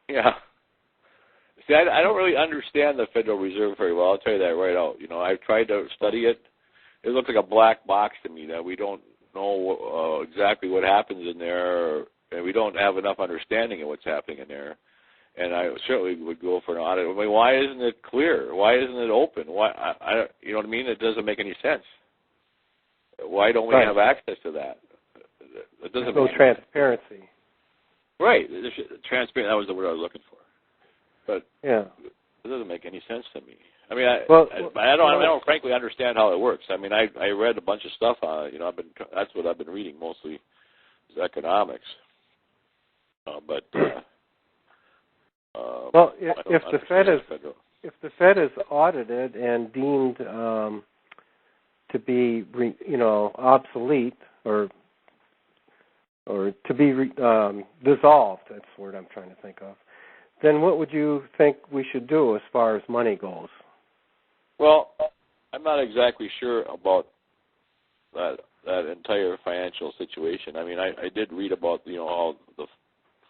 Yeah. See, I don't really understand the Federal Reserve very well. I'll tell you that right out. I've tried to study it. It looks like a black box to me that we don't know exactly what happens in there, and we don't have enough understanding of what's happening in there. And I certainly would go for an audit. I mean, why isn't it clear? Why isn't it open? Why? You know what I mean? It doesn't make any sense. Why don't we have access to that? It doesn't. There's no transparency. Right. Transparent. That was the word I was looking for. But yeah, it doesn't make any sense to me. I mean, I don't frankly understand how it works. I mean, I read a bunch of stuff on it. That's what I've been reading mostly, is economics. Well, if the Fed is audited and deemed to be obsolete or to be dissolved, that's the word I'm trying to think of, then what would you think we should do as far as money goes? Well, I'm not exactly sure about that entire financial situation. I mean, I did read about all the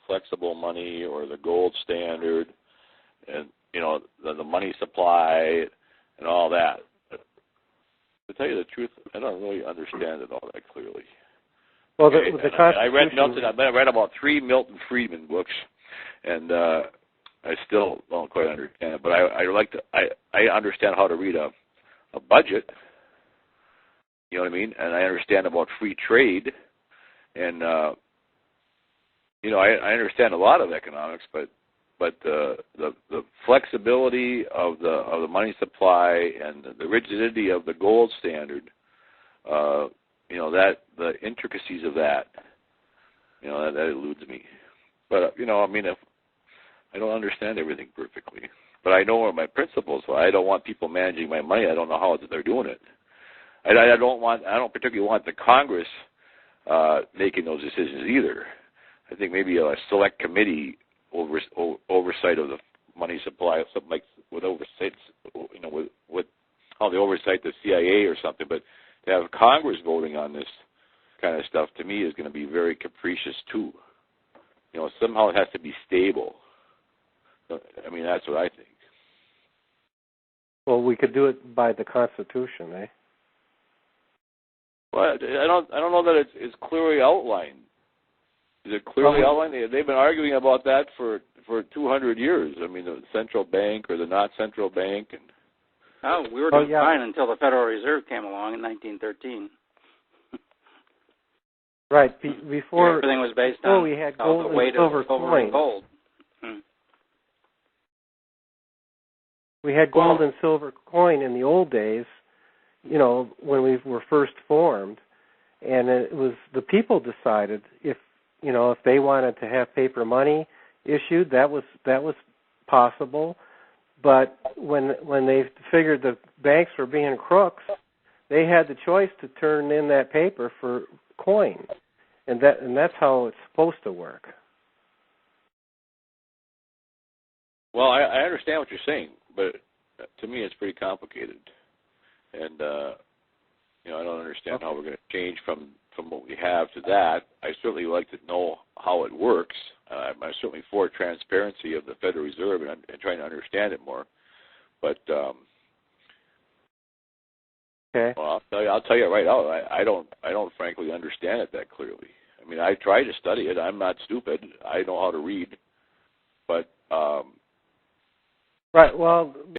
flexible money or the gold standard and the money supply and all that. But to tell you the truth, I don't really understand it all that clearly. Well, I read about 3 Milton Friedman books, and I still don't quite understand it. But I understand how to read a budget. You know what I mean? And I understand about free trade, and I understand a lot of economics, but the flexibility of the money supply and the rigidity of the gold standard, that the intricacies of that, that eludes me. But I mean, if I don't understand everything perfectly, but I know what my principles are. I don't want people managing my money. I don't know how they're doing it. I don't particularly want the Congress making those decisions either. I think maybe a select committee oversight of the money supply, something like with oversight, with how they oversight the CIA or something. But to have Congress voting on this kind of stuff, to me, is going to be very capricious too. Somehow it has to be stable. I mean, that's what I think. Well, we could do it by the Constitution, eh? Well, I don't know that it's clearly outlined. Is it clearly outlined? They've been arguing about that for 200 years. I mean, the central bank or the not central bank. We were doing fine until the Federal Reserve came along in 1913. Right. Before everything was based on we had gold the weight and silver of silver coin. and gold. We had gold and silver coin in the old days, when we were first formed, and it was the people decided if they wanted to have paper money issued, that was possible. But when they figured the banks were being crooks, they had the choice to turn in that paper for coin, and that's how it's supposed to work. Well, I understand what you're saying, but to me it's pretty complicated, and I don't understand how we're going to change from what we have to that. I certainly like to know how it works. I'm certainly for transparency of the Federal Reserve and trying to understand it more. But okay. Well, I'll tell you right out. I don't frankly understand it that clearly. I mean, I try to study it. I'm not stupid. I know how to read, but right. Well.